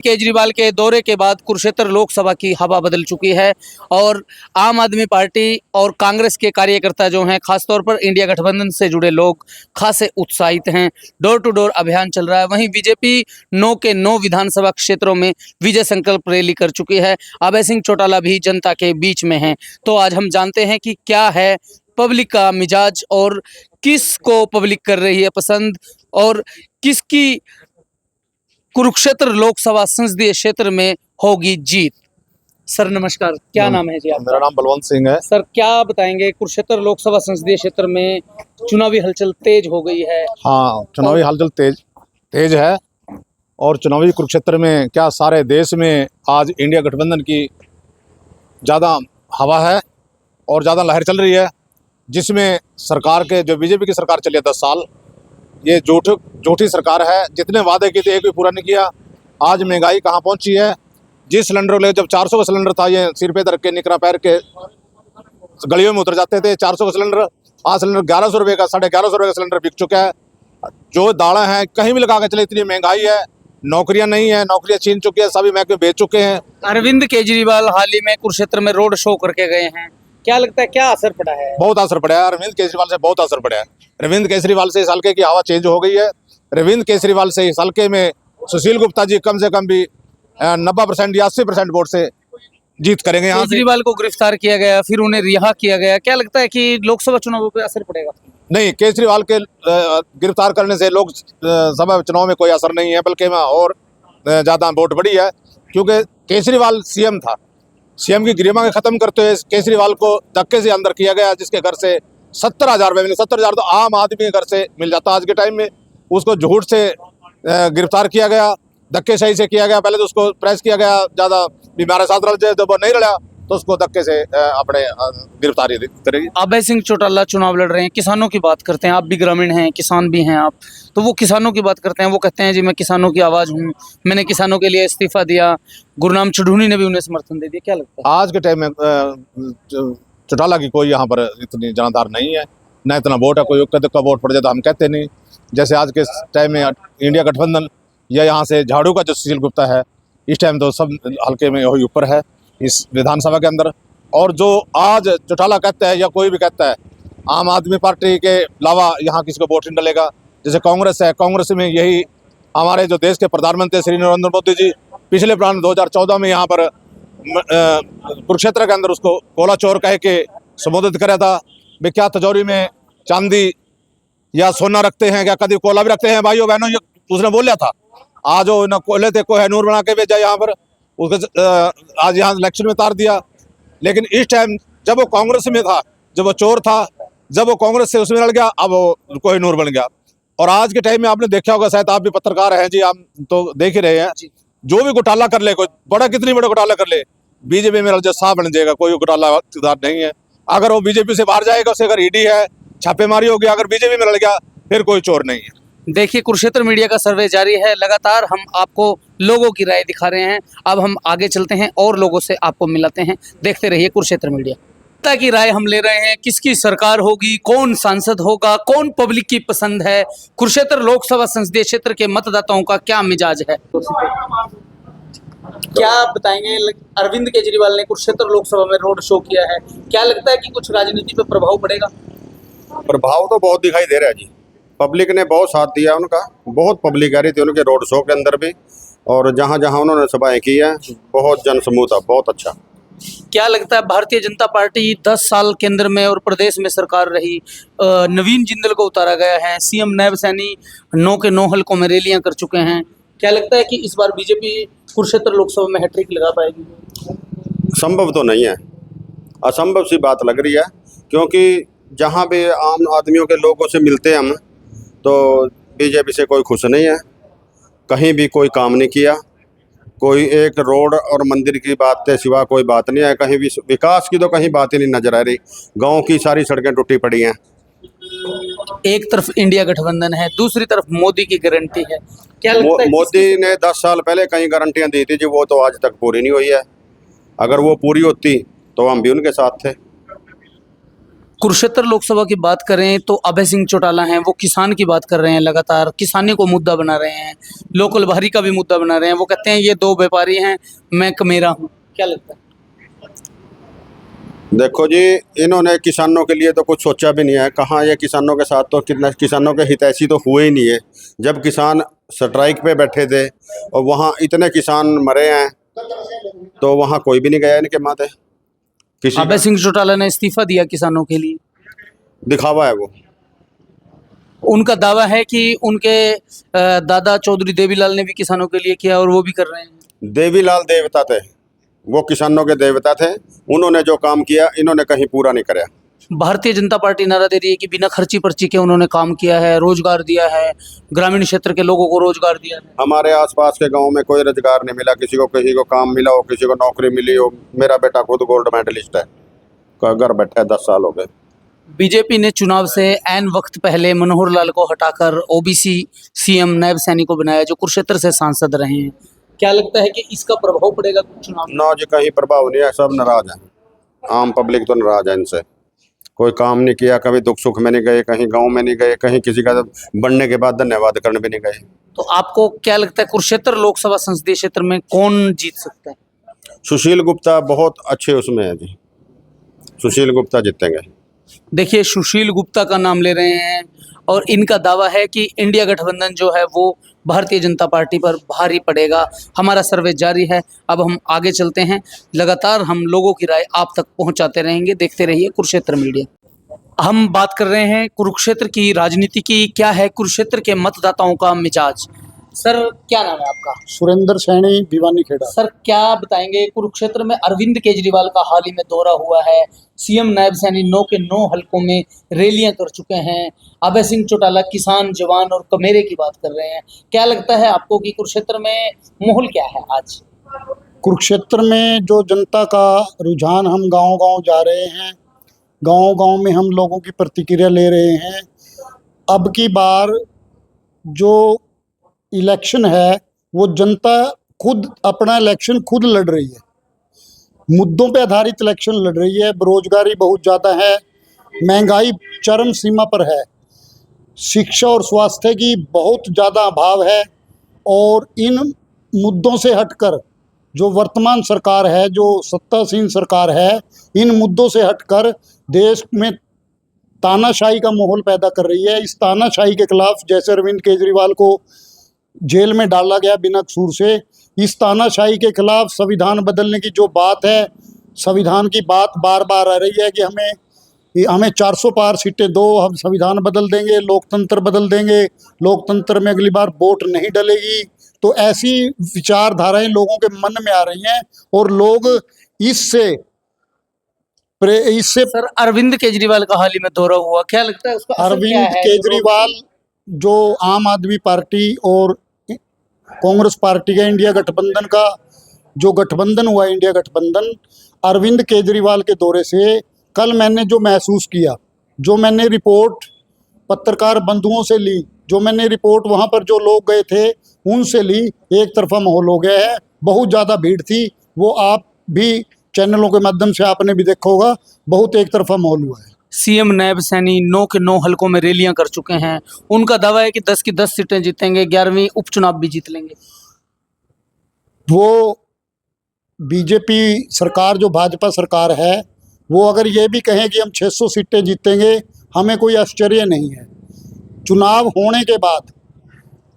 केजरीवाल के दौरे के बाद कुरुक्षेत्र लोकसभा की हवा बदल चुकी है और आम आदमी पार्टी और कांग्रेस के कार्यकर्ता जो हैं, खासतौर पर इंडिया गठबंधन से जुड़े लोग खासे उत्साहित हैं। डोर टू डोर अभियान चल रहा है। वहीं बीजेपी 9 के 9 विधानसभा क्षेत्रों में विजय संकल्प रैली कर चुकी है। अभय सिंह चौटाला भी जनता के बीच में हैं। तो आज हम जानते हैं कि क्या है पब्लिक का मिजाज और किस को पब्लिक कर रही है पसंद और किसकी कुरुक्षेत्र लोकसभा संसदीय क्षेत्र में होगी जीत। सर नमस्कार, क्या नाम है जी आपका? मेरा नाम बलवंत सिंह है। सर क्या बताएंगे, कुरुक्षेत्र लोकसभा संसदीय क्षेत्र में चुनावी हलचल तेज हो गई है। हाँ, चुनावी हलचल तेज है और चुनावी कुरुक्षेत्र में क्या सारे देश में आज इंडिया गठबंधन की ज़्यादा हवा है और ज़्यादा लहर चल रही है, जिसमें सरकार के जो बीजेपी की सरकार चली है 10 साल, ये झूठी सरकार है। जितने वादे किए थे एक भी पूरा नहीं किया। आज महंगाई कहाँ पहुंची है। जिस सिलेंडर ले जब 400 का सिलेंडर था, ये सिर पे धर के निकरा पैर के गलियों में उतर जाते थे। 400 का सिलेंडर आज सिलेंडर 1100 रुपये का, 1150 रुपये का सिलेंडर बिक चुका है। जो दालें हैं कहीं भी लगा के चले, इतनी महंगाई है। नौकरियां नहीं है, नौकरियां छीन चुकी है, सभी महकमे बेच चुके हैं। अरविंद केजरीवाल हाल ही में कुरुक्षेत्र में रोड शो करके गए हैं, क्या लगता है क्या असर पड़ा है? बहुत असर पड़ा है। अरविंद केजरीवाल से बहुत असर पड़ा है। अरविंद केजरीवाल से इस हल्के की हवा चेंज हो गई है। अरविंद केजरीवाल से इस हल्के में सुशील गुप्ता जी कम से कम भी 90% या 80% वोट से जीत करेंगे। यहाँ केजरीवाल को गिरफ्तार किया गया, फिर उन्हें रिहा किया गया, क्या लगता है कि लोकसभा चुनावों पे असर पड़ेगा? नहीं, केजरीवाल के गिरफ्तार करने से लोकसभा चुनाव में कोई असर नहीं है, बल्कि में और ज़्यादा वोट बढ़ी है। क्योंकि केजरीवाल सीएम था, सीएम की गरिमा के खत्म करते हुए केजरीवाल को धक्के से अंदर किया गया, जिसके घर से 70,000 रुपये मिले। 70,000 तो आम आदमी के घर से मिल जाता आज के टाइम में। उसको झूठ से गिरफ्तार किया गया, धक्केशाही से किया गया। पहले तो उसको प्रेस किया गया ज़्यादा बीमार साथ रल जाए, जब वो नहीं लड़ा तो उसको धक्के से अपने गिरफ्तारी करेगी। अभय सिंह चौटाला चुनाव लड़ रहे हैं, किसानों की बात करते हैं। आप भी ग्रामीण हैं, किसान भी हैं आप, तो वो किसानों की बात करते हैं। वो कहते हैं जी मैं किसानों की आवाज़ हूँ, मैंने किसानों के लिए इस्तीफा दिया। गुरनाम चढ़ूनी ने भी उन्हें समर्थन दे दिया, क्या लगता है? आज के टाइम में चौटाला की कोई यहाँ पर इतनी जनाधार नहीं है, न इतना वोट है। कोई का वोट पड़ जाए तो हम कहते नहीं। जैसे आज के टाइम में इंडिया गठबंधन या यहाँ से झाड़ू का जो सुशील गुप्ता है, इस टाइम तो सब हल्के में वही ऊपर है इस विधानसभा के अंदर। और जो आज चौटाला कहता है या कोई भी कहता है, आम आदमी पार्टी के अलावा यहाँ किसी को वोट नहीं डलेगा। जैसे कांग्रेस है, कांग्रेस में यही हमारे जो देश के प्रधानमंत्री श्री नरेंद्र मोदी जी पिछले प्लान 2014 में यहाँ पर कुरुक्षेत्र के अंदर उसको कोला चोर कह के संबोधित कराया था। वे क्या तिजोरी में चांदी या सोना रखते हैं, क्या कभी कोला भी रखते हैं भाइयों बहनों, ये उसने बोला था। आज वो न कोयले थे, कोई नूर बना के भेजा यहाँ पर, उसको आज यहाँ इलेक्शन में उतार दिया। लेकिन इस टाइम जब वो कांग्रेस में था, जब वो चोर था, जब वो कांग्रेस से उसमें लड़ गया, अब वो कोई नूर बन गया। और आज के टाइम में आपने देखा होगा, शायद आप भी पत्रकार हैं जी, आप तो देख ही रहे हैं, जो भी घोटाला कर ले, कोई बड़ा कितनी बड़ा घोटाला कर ले, बीजेपी में साफ बन जाएगा। कोई घोटाला नहीं है। अगर वो बीजेपी से बाहर जाएगा, उसे अगर ईडी है, छापेमारी होगी, अगर बीजेपी में लड़ गया फिर कोई चोर नहीं है। देखिए, कुरुक्षेत्र मीडिया का सर्वे जारी है, लगातार हम आपको लोगों की राय दिखा रहे हैं। अब हम आगे चलते हैं और लोगों से आपको मिलाते हैं। देखते रहिए कुरुक्षेत्र मीडिया। जनता की राय हम ले रहे हैं, किसकी सरकार होगी, कौन सांसद होगा, कौन पब्लिक की पसंद है, कुरुक्षेत्र लोकसभा संसदीय क्षेत्र के मतदाताओं का क्या मिजाज है, क्या आप बताएंगे? अरविंद केजरीवाल ने कुरुक्षेत्र लोकसभा में रोड शो किया है, क्या लगता है कि कुछ राजनीति पे प्रभाव पड़ेगा? प्रभाव तो बहुत दिखाई दे रहा है जी। पब्लिक ने बहुत साथ दिया उनका, बहुत पब्लिक आ रही थी उनके रोड शो के अंदर भी, और जहां जहां उन्होंने सभाएं की है बहुत जनसमूह था, बहुत अच्छा। क्या लगता है भारतीय जनता पार्टी 10 साल केंद्र में और प्रदेश में सरकार रही, नवीन जिंदल को उतारा गया है, सीएम नायब सैनी 9 के 9 हलकों में रैलियां कर चुके हैं, क्या लगता है कि इस बार बीजेपी कुरुक्षेत्र लोकसभा में हैट्रिक लगा पाएगी? संभव तो नहीं है, असंभव सी बात लग रही है। क्योंकि जहां भी आम आदमियों के लोगों से मिलते हैं हम, तो बीजेपी से कोई खुश नहीं है। कहीं भी कोई काम नहीं किया, कोई एक रोड और मंदिर की बात के सिवा कोई बात नहीं है। कहीं भी विकास की तो कहीं बात ही नहीं नजर आ रही। गांव की सारी सड़कें टूटी पड़ी हैं। एक तरफ इंडिया गठबंधन है, दूसरी तरफ मोदी की गारंटी है, क्या लगता है मोदी ने 10 साल पहले कई गारंटियां दी थी जी, वो तो आज तक पूरी नहीं हुई है। अगर वो पूरी होती तो हम भी उनके साथ थे। कुरुक्षेत्र लोकसभा की बात करें तो अभय सिंह चौटाला हैं, वो किसान की बात कर रहे हैं, लगातार किसानी को मुद्दा बना रहे हैं, लोकल भारी का भी मुद्दा बना रहे हैं। वो कहते हैं ये दो व्यापारी हैं, मैं कमेरा हूँ। क्या लगता है? देखो जी, इन्होंने किसानों के लिए तो कुछ सोचा भी नहीं है। कहाँ ये किसानों के साथ तो कितना किसानों के हितैषी तो हुए ही नहीं है। जब किसान स्ट्राइक पे बैठे थे और वहाँ इतने किसान मरे हैं तो वहाँ कोई भी नहीं गया इनके माथे। किसी अभय सिंह चौटाला ने इस्तीफा दिया किसानों के लिए। दिखावा है वो। उनका दावा है कि उनके दादा चौधरी देवीलाल ने भी किसानों के लिए किया और वो भी कर रहे हैं। देवीलाल देवता थे, वो किसानों के देवता थे। उन्होंने जो काम किया इन्होंने कहीं पूरा नहीं कराया। भारतीय जनता पार्टी नारा दे रही है कि बिना खर्ची पर्ची के उन्होंने काम किया है, रोजगार दिया है, ग्रामीण क्षेत्र के लोगों को रोजगार दिया है। हमारे आसपास के गांव में कोई रोजगार नहीं मिला, किसी को काम मिला हो, किसी को नौकरी मिली हो। मेरा बेटा खुद गोल्ड मेडलिस्ट है, घर बैठा है, 10 साल हो गए। बीजेपी ने चुनाव से ऐन वक्त पहले मनोहर लाल को हटाकर ओबीसी सीएम नायब सैनी को बनाया, जो कुरुक्षेत्र से सांसद रहे हैं। क्या लगता है कि इसका प्रभाव पड़ेगा चुनाव में? ना जी, कहीं प्रभाव नहीं है। सब नाराज है, आम पब्लिक तो नाराज है इनसे। कोई काम नहीं किया, कभी दुख सुख में नहीं गए, कहीं गांव में नहीं गए, कहीं किसी का बनने के बाद धन्यवाद करने भी नहीं गए। तो आपको क्या लगता है कुरुक्षेत्र लोकसभा संसदीय क्षेत्र में कौन जीत सकता है? सुशील गुप्ता बहुत अच्छे उसमें है जी, सुशील गुप्ता जीतेंगे। देखिए, सुशील गुप्ता का नाम ले रहे हैं और इनका दावा है कि इंडिया गठबंधन जो है वो भारतीय जनता पार्टी पर भारी पड़ेगा। हमारा सर्वे जारी है, अब हम आगे चलते हैं। लगातार हम लोगों की राय आप तक पहुंचाते रहेंगे, देखते रहिए कुरुक्षेत्र मीडिया। हम बात कर रहे हैं कुरुक्षेत्र की राजनीति की। क्या है कुरुक्षेत्र के मतदाताओं का मिजाज? सर, क्या नाम है आपका? सुरेंद्र सैनी, भिवानी खेड़ा। सर, क्या बताएंगे, कुरुक्षेत्र में अरविंद केजरीवाल का हाल ही में दौरा हुआ है, सीएम नायब सैनी 9 के 9 हलकों में रैलियां कर चुके हैं, अभय सिंह चौटाला किसान, जवान और कमेरे की बात कर रहे हैं। क्या लगता है आपको कि कुरुक्षेत्र में माहौल क्या है आज? कुरुक्षेत्र में जो जनता का रुझान, हम गांव-गांव जा रहे हैं, गांव-गांव में हम लोगों की प्रतिक्रिया ले रहे हैं। अब की बार जो इलेक्शन है वो जनता खुद अपना इलेक्शन खुद लड़ रही है, मुद्दों पे आधारित इलेक्शन लड़ रही है। बेरोजगारी बहुत ज़्यादा है, महंगाई चरम सीमा पर है, शिक्षा और स्वास्थ्य की बहुत ज़्यादा अभाव है। और इन मुद्दों से हटकर जो वर्तमान सरकार है, जो सत्तासीन सरकार है, इन मुद्दों से हटकर देश में तानाशाही का माहौल पैदा कर रही है। इस तानाशाही के खिलाफ, जैसे अरविंद केजरीवाल को जेल में डाला गया बिना कसूर से, इस तानाशाही के खिलाफ संविधान बदलने की जो बात है, संविधान की बात बार बार आ रही है कि हमें 400 पार सीटें दो, हम संविधान बदल देंगे, लोकतंत्र बदल देंगे, लोकतंत्र में अगली बार वोट नहीं डलेगी। तो ऐसी विचारधाराएं लोगों के मन में आ रही हैं और लोग इससे सर, अरविंद केजरीवाल का हाल ही में दौरा हुआ, क्या लगता है उसका असर क्या अरविंद है? केजरीवाल जो आम आदमी पार्टी और कांग्रेस पार्टी का इंडिया गठबंधन का जो गठबंधन हुआ, इंडिया गठबंधन, अरविंद केजरीवाल के दौरे से कल मैंने जो महसूस किया, जो मैंने रिपोर्ट पत्रकार बंधुओं से ली, जो मैंने रिपोर्ट वहाँ पर जो लोग गए थे उनसे ली, एक तरफा माहौल हो गया है। बहुत ज़्यादा भीड़ थी, वो आप भी चैनलों के माध्यम से आपने भी देखा होगा, बहुत एक तरफा माहौल हुआ है। सीएम नायब सैनी 9 के 9 हलकों में रैलियां कर चुके हैं। उनका दावा है कि 10 की 10 सीटें जीतेंगे, 11वीं उपचुनाव भी जीत लेंगे। वो बीजेपी सरकार, जो भाजपा सरकार है, वो अगर ये भी कहें कि हम 600 सीटें जीतेंगे, हमें कोई आश्चर्य नहीं है। चुनाव होने के बाद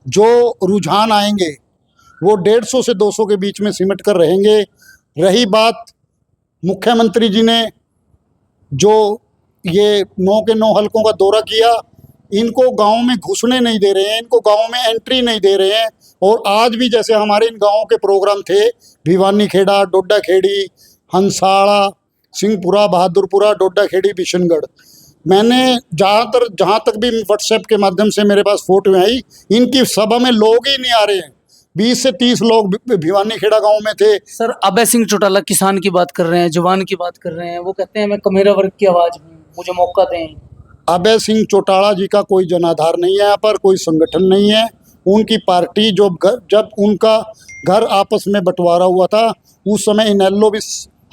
जो रुझान आएंगे वो 150 से 200 के बीच में सिमट कर रहेंगे। रही बात मुख्यमंत्री जी ने जो ये 9 के 9 हलकों का दौरा किया, इनको गांव में घुसने नहीं दे रहे हैं, इनको गांव में एंट्री नहीं दे रहे हैं। और आज भी जैसे हमारे इन गांवों के प्रोग्राम थे, भिवानी खेड़ा, डोडा खेड़ी, हंसाड़ा, सिंहपुरा, बहादुरपुरा, डोडा खेड़ी, बिशनगढ़, मैंने जहाँ तक भी व्हाट्सएप के माध्यम से मेरे पास फोटो आई, इनकी सभा में लोग ही नहीं आ रहे हैं। 20 से 30 लोग भिवानी खेड़ा गांव में थे। सर, अभय सिंह चौटाला किसान की बात कर रहे हैं, जवान की बात कर रहे हैं, वो कहते हैं मैं कमेरा वर्ग की आवाज़ हूँ, मुझे मौका दें। अभय सिंह चौटाला जी का कोई जनाधार नहीं है, यहाँ पर कोई संगठन नहीं है। उनकी पार्टी जब उनका घर आपस में बंटवारा हुआ था, उस समय इनेलो भी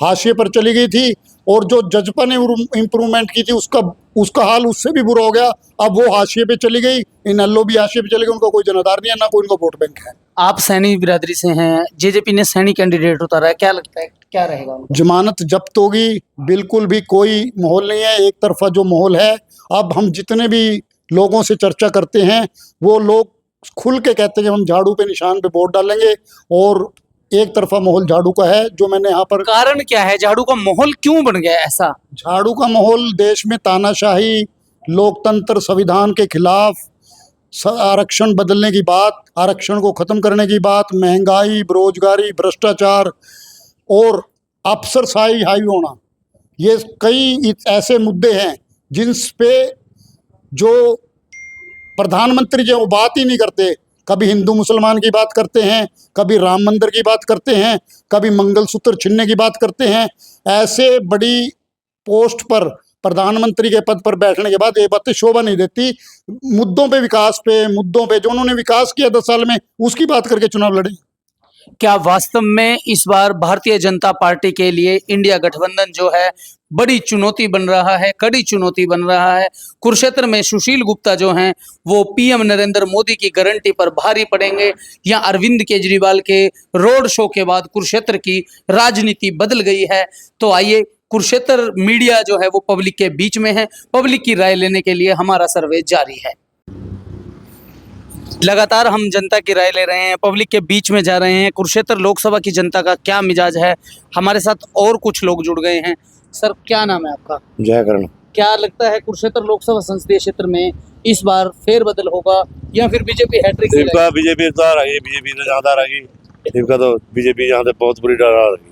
हाशिए पर चली गई थी और जो जजपा ने इम्प्रूवमेंट की थी उसका हाल उससे भी बुरा हो गया। अब वो हाशिए पे चली गई, इनेलो भी हाशिए पे चले गए, उनका कोई जनाधार नहीं है, ना कोई उनका वोट बैंक है। आप सैनी बिरादरी से हैं, जेजेपी ने सैनी कैंडिडेट उतारा है, क्या लगता है क्या रहेगा उनका? जमानत जब्त होगी, बिल्कुल भी कोई माहौल नहीं है, एक तरफा जो माहौल है। अब हम जितने भी लोगों से चर्चा करते हैं वो लोग खुल के कहते हैं कि हम झाड़ू पे निशान पे वोट डालेंगे, और एक तरफा माहौल झाड़ू का है। जो मैंने यहाँ पर कारण क्या है, झाड़ू का माहौल क्यों बन गया ऐसा? झाड़ू का माहौल देश में तानाशाही, लोकतंत्र, संविधान के खिलाफ, आरक्षण बदलने की बात, आरक्षण को खत्म करने की बात, महंगाई, बेरोजगारी, भ्रष्टाचार और अफसरशाही हावी होना, ये कई ऐसे मुद्दे हैं जिन पे जो प्रधानमंत्री जो बात ही नहीं करते। कभी हिंदू मुसलमान की बात करते हैं, कभी राम मंदिर की बात करते हैं, कभी मंगलसूत्र छीनने की बात करते हैं। ऐसे बड़ी पोस्ट पर, प्रधानमंत्री के पद पर बैठने के बाद ये बातें शोभा नहीं देती। मुद्दों पे, विकास पे, मुद्दों पे जो उन्होंने विकास किया 10 साल में, उसकी बात करके चुनाव लड़े। क्या वास्तव में इस बार भारतीय जनता पार्टी के लिए इंडिया गठबंधन जो है बड़ी चुनौती बन रहा है, कड़ी चुनौती बन रहा है? कुरुक्षेत्र में सुशील गुप्ता जो हैं वो पीएम नरेंद्र मोदी की गारंटी पर भारी पड़ेंगे, या अरविंद केजरीवाल के रोड शो के बाद कुरुक्षेत्र की राजनीति बदल गई है? तो आइए, कुरुक्षेत्र मीडिया जो है वो पब्लिक के बीच में है, पब्लिक की राय लेने के लिए हमारा सर्वे जारी है। लगातार हम जनता की राय ले रहे हैं, पब्लिक के बीच में जा रहे हैं। कुरुक्षेत्र लोकसभा की जनता का क्या मिजाज है, हमारे साथ और कुछ लोग जुड़ गए हैं। सर, क्या नाम है आपका? जयकरण। क्या लगता है कुरुक्षेत्र लोकसभा संसदीय क्षेत्र में इस बार फेरबदल होगा या फिर बीजेपी हैट्रिक? बीजेपी तो आ रही है, बीजेपी तो ज्यादा रहेगी। इनका तो बीजेपी यहाँ से बहुत बुरी डरा रही।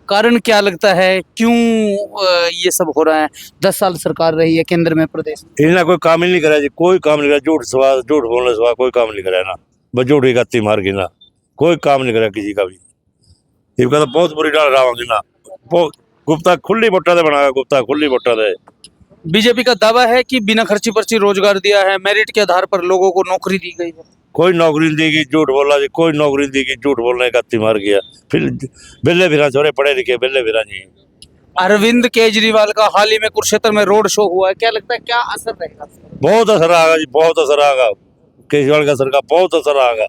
कारण क्या लगता है, क्यों ये सब हो रहा है? 10 साल सरकार रही है केंद्र में, प्रदेश में। इन्हें कोई काम ही नहीं करा जी, कोई काम नहीं करा। झूठ बोलने से कोई काम नहीं करा ना, बस झूठ ही गत्ती मार के ना, कोई काम नहीं करा किसी का भी। इनका तो बहुत बुरी डर रहा होगी ना। बहुत गुप्ता खुली वोटा दे बनाया, गुप्ता खुली वोटा दे। बीजेपी का दावा है कि बिना खर्ची पर्ची रोजगार दिया है, मेरिट के आधार पर लोगों को नौकरी दी गई है। कोई नौकरी नहीं देगी, झूठ बोला जी, कोई नौकरी नहीं देगी, झूठ बोलने का गत्ती मार गया। फिर बिल्ले फिरा छोरे पढ़े लिखे बिल्ले फिरा जी। अरविंद केजरीवाल का हाल ही में कुरुक्षेत्र में रोड शो हुआ है, क्या लगता है क्या असर रहेगा? बहुत असर आएगा जी, बहुत असर आएगा। केजरीवाल का असर का बहुत असर आएगा।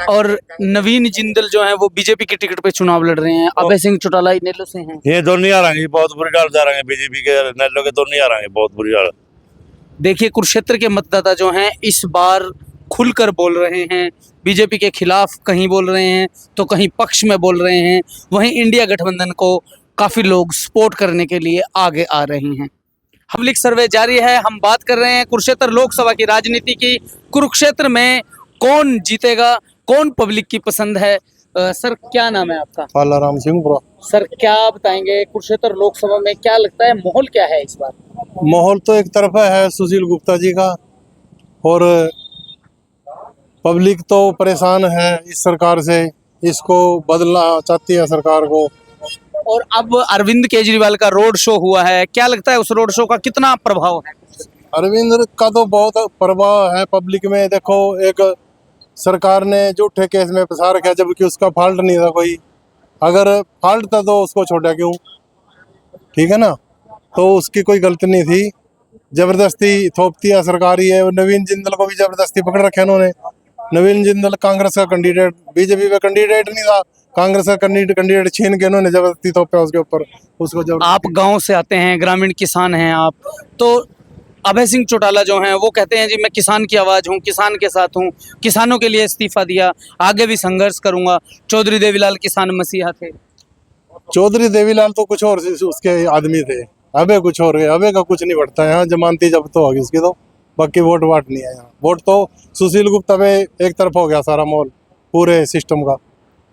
और नवीन जिंदल जो है वो बीजेपी की टिकट पे चुनाव लड़ रहे हैं, अभय सिंह चौटाला इनेलो से हैं। ये दोनों नहीं आ रहे, बहुत बुरी डाल जा रहे हैं बीजेपी के, नेलो के दोनों नहीं आ रहे हैं, बहुत बुरी डाल। देखिए, कुरुक्षेत्र के मतदाता जो हैं इस बार खुलकर बोल रहे हैं, बीजेपी के खिलाफ कहीं बोल रहे हैं तो कहीं पक्ष में बोल रहे हैं। वहीं इंडिया गठबंधन को काफ़ी लोग सपोर्ट करने के लिए आगे आ रहे हैं। पब्लिक सर्वे जारी है, हम बात कर रहे हैं कुरुक्षेत्र लोकसभा की राजनीति की। कुरुक्षेत्र में कौन जीतेगा, कौन पब्लिक की पसंद है? सर, क्या नाम है आपका? पालाराम सिंह। सर, क्या बताएंगे कुरुक्षेत्र लोकसभा में क्या लगता है, माहौल क्या है इस बार? माहौल तो एक तरफा है सुशील गुप्ता जी का, और पब्लिक तो परेशान है इस सरकार से, इसको बदलना चाहती है सरकार को। और अब अरविंद केजरीवाल का रोड शो हुआ है, क्या लगता है उस रोड शो का कितना प्रभाव है? अरविंद का तो बहुत प्रभाव है पब्लिक में। देखो, एक सरकार ने झूठे केस में फंसा रखा, जबकि उसका फॉल्ट नहीं था कोई। अगर फॉल्ट था तो उसको छोड़ा क्यों? ठीक है ना, तो उसकी कोई गलती नहीं थी। जबरदस्ती थोपती है सरकार ही है। नवीन जिंदल को भी जबरदस्ती पकड़ रखे उन्होंने। नवीन जिंदल कांग्रेस का कैंडिडेट, बीजेपी में कैंडिडेट नहीं था, कांग्रेस का कैंडिडेट छीन के उन्होंने जबरदस्ती थोपा उसके ऊपर, उसको आप गांव से आते हैं, ग्रामीण किसान हैं आप, तो अभय सिंह चौटाला जो हैं वो कहते हैं जी मैं किसान की आवाज़ हूँ, किसान के साथ हूँ, किसानों के लिए इस्तीफा दिया, आगे भी संघर्ष करूंगा। चौधरी देवीलाल किसान मसीहा थे। चौधरी देवीलाल तो कुछ और उसके आदमी थे, अबे कुछ और है। अबे का कुछ नहीं बढ़ता है यहाँ, जमानती जब तो होगी इसकी, तो बाकी वोट वाट नहीं है यहाँ। वोट तो सुशील गुप्ता पे एक तरफ हो गया सारा माहौल पूरे सिस्टम का।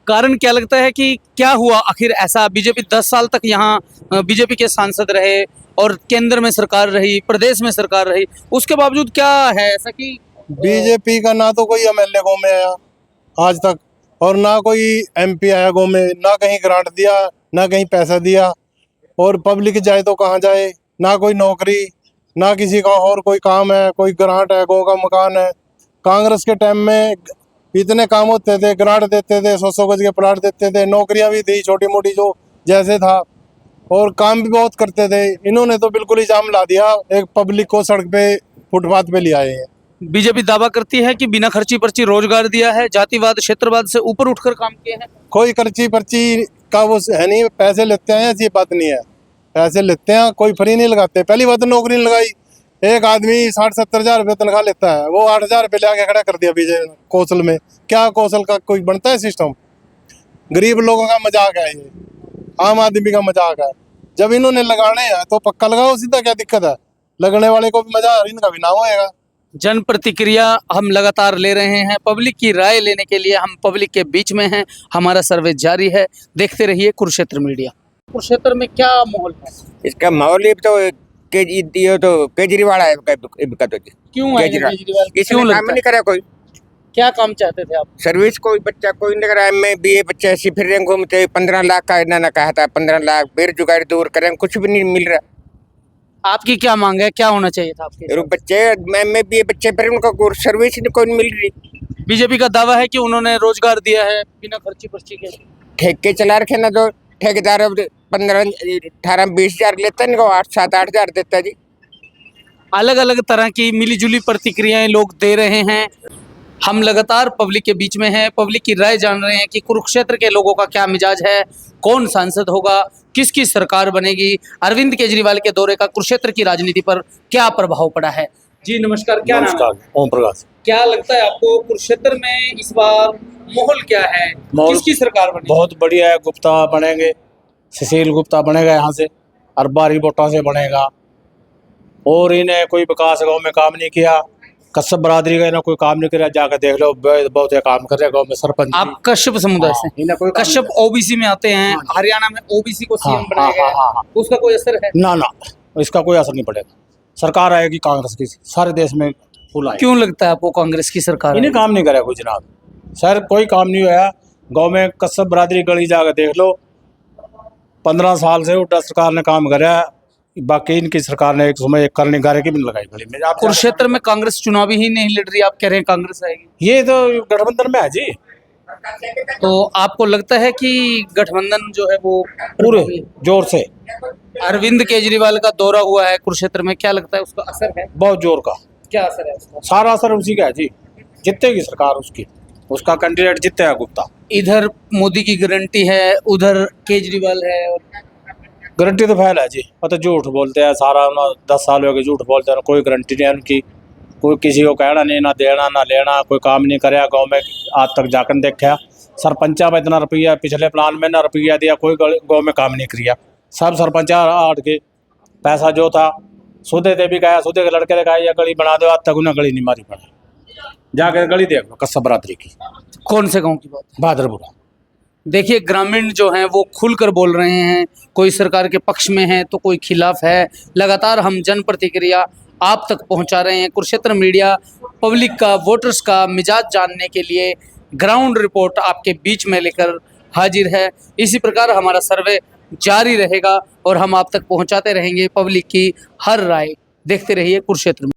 कारण क्या लगता है कि क्या हुआ आखिर ऐसा? बीजेपी 10 साल तक यहाँ बीजेपी के सांसद रहे और केंद्र में सरकार रही, प्रदेश में सरकार रही, उसके बावजूद क्या है ऐसा कि बीजेपी का ना तो कोई एमएलए गाँव में आया आज तक, और ना कोई एमपी आया गाँव में, ना कहीं ग्रांट दिया, ना कहीं पैसा दिया। और पब्लिक जाए तो कहाँ जाए? ना कोई नौकरी, ना किसी का और कोई काम है, कोई ग्रांट है, गाँव का मकान है। कांग्रेस के टाइम में इतने काम होते थे, ग्रांट देते थे, 100-100 गज के प्लाट देते थे, नौकरियां भी दी छोटी मोटी जो जैसे था। और काम भी बहुत करते थे। इन्होंने तो बिल्कुल ही जाम ला दिया, एक पब्लिक को सड़क पे फुटपाथ पे ले आए हैं। बीजेपी दावा करती है कि बिना खर्ची पर्ची रोजगार दिया है, जातिवाद क्षेत्रवाद से ऊपर उठकर काम किए हैं। कोई खर्ची पर्ची का वो है नहीं, पैसे लेते हैं, ऐसी बात नहीं है। पैसे लेते हैं, कोई फ्री नहीं लगाते। पहली बात तो नौकरी नहीं लगाई। एक आदमी 60-70 हजार रुपये तनख्वाह लेता है, वो 8 हजार रुपये ले खड़ा कर दिया बीजेपी कौशल में। क्या कौशल का कोई बनता है सिस्टम? गरीब लोगों का मजाक है ये, आम आदमी का मजाक है। जब इन्होंने लगाने हैं तो पक्का लगाओ सीधा, क्या दिक्कत है? लगने वाले को भी मजा आ रही, इनका भी नाम होएगा। जन प्रतिक्रिया हम लगातार ले रहे हैं, पब्लिक की राय लेने के लिए हम पब्लिक के बीच में हैं। हमारा सर्वे जारी है, देखते रहिए कुरुक्षेत्र मीडिया। कुरुक्षेत्र में क्या माहौल है? इसका माहौल ही तो केजरीवाल है इनका तो जी। क्यों है केजरीवाल? इसने क्यों काम लगता है? नहीं करा कोई क्या काम चाहते थे आप? सर्विस, कोई बच्चा कोई नहीं करा। MA BA बच्चे ऐसे फिर रहे घूमते। 15 लाख का इन्होंने कहा था, 15 लाख बेरोजगारी दूर करें, कुछ भी नहीं मिल रहा। आपकी क्या मांग है, क्या होना चाहिए था आपके? फिर बच्चे MA BA बच्चे फिर उनको सर्विस कोई नहीं मिल रही। बीजेपी का दावा है कि उन्होंने रोजगार दिया है बिना खर्ची पर्ची के। ठेके चला रखे ना, जो ठेकेदार 15 18 20 हजार लेता है, इनको 8-7-8 हजार देता है जी। अलग अलग तरह की मिलीजुली प्रतिक्रियाएं लोग दे रहे हैं। हम लगातार पब्लिक के बीच में हैं, पब्लिक की राय जान रहे हैं कि कुरुक्षेत्र के लोगों का क्या मिजाज है, कौन सांसद होगा, किसकी सरकार बनेगी, अरविंद केजरीवाल के दौरे का कुरुक्षेत्र की राजनीति पर क्या प्रभाव पड़ा है। जी नमस्कार, क्या नाम है? नमस्कार, ओम प्रकाश। क्या लगता है आपको कुरुक्षेत्र में इस बार माहौल क्या है, माहौल किसकी सरकार बनेगी? बहुत बढ़िया है, गुप्ता बनेंगे, सुशील गुप्ता बनेगा यहाँ से, और बारी वोटों से बनेगा। और इन्हें कोई विकास गांव में काम नहीं किया, कश्यप बरादरी का इन्हें कोई काम नहीं किया, जाकर देख लो, बहुत काम कर रहे गांव में सरपंच। आप कश्यप समुदाय से? इन्हें कोई काम कश्यप OBC में आते हैं, हरियाणा में OBC को CM बनाया गया है, उसका कोई असर है? ना ना, इसका कोई असर नहीं पड़ेगा। सरकार आएगी कांग्रेस की, सारे देश में फुल आएगी। क्यों लगता है आपको कांग्रेस की सरकार? इन्हें काम नहीं करा कोई जनाब, सर कोई काम नहीं हुआ गांव में। कश्यप बरादरी गली जाकर देख लो, 15 साल से उल्टा सरकार ने काम करा, बाकी इनकी सरकार ने एक समय एक करने गारे की भी नहीं लगाई गली में। आप कुरुक्षेत्र में कांग्रेस चुनावी ही नहीं लड़ रही, आप कह रहे हैं कांग्रेस आएगी? ये तो गठबंधन में है जी। तो आपको लगता है कि गठबंधन जो है वो पूरे जोर से अरविंद केजरीवाल का दौरा हुआ है कुरुक्षेत्र में, क्या लगता है उसका असर है? बहुत जोर का, क्या असर है उसका? सारा असर उसी का है जी। जितने की सरकार उसकी, उसका कैंडिडेट जितने है गुप्ता। इधर मोदी की गारंटी है, उधर केजरीवाल है, और गारंटी तो फैल है जी, वो तो झूठ बोलते हैं सारा। 10 साल हो गए झूठ बोलते हैं, कोई गारंटी नहीं है उनकी। कोई किसी को कहना नहीं, ना देना ना लेना, कोई काम नहीं कराया गांव में आज तक जाकर देखा। सरपंचा में इतना रुपया पिछले प्लान में ना रुपया दिया, कोई गांव में काम नहीं किया। सब सरपंचा आट के पैसा जो था सूदे थे भी कहा, सूदे के लड़के ने कहा ये गली बना दो, आज तक उन्हें गली नहीं मारी पड़ा। जाकर गली देख लो कश्यप बरादरी की। कौन से गांव की बात? बहादुरपुरा। देखिए ग्रामीण जो हैं वो खुलकर बोल रहे हैं, कोई सरकार के पक्ष में है तो कोई खिलाफ है। लगातार हम जन प्रतिक्रिया आप तक पहुंचा रहे हैं। कुरुक्षेत्र मीडिया पब्लिक का, वोटर्स का मिजाज जानने के लिए ग्राउंड रिपोर्ट आपके बीच में लेकर हाजिर है। इसी प्रकार हमारा सर्वे जारी रहेगा और हम आप तक पहुंचाते रहेंगे पब्लिक की हर राय। देखते रहिए कुरुक्षेत्र।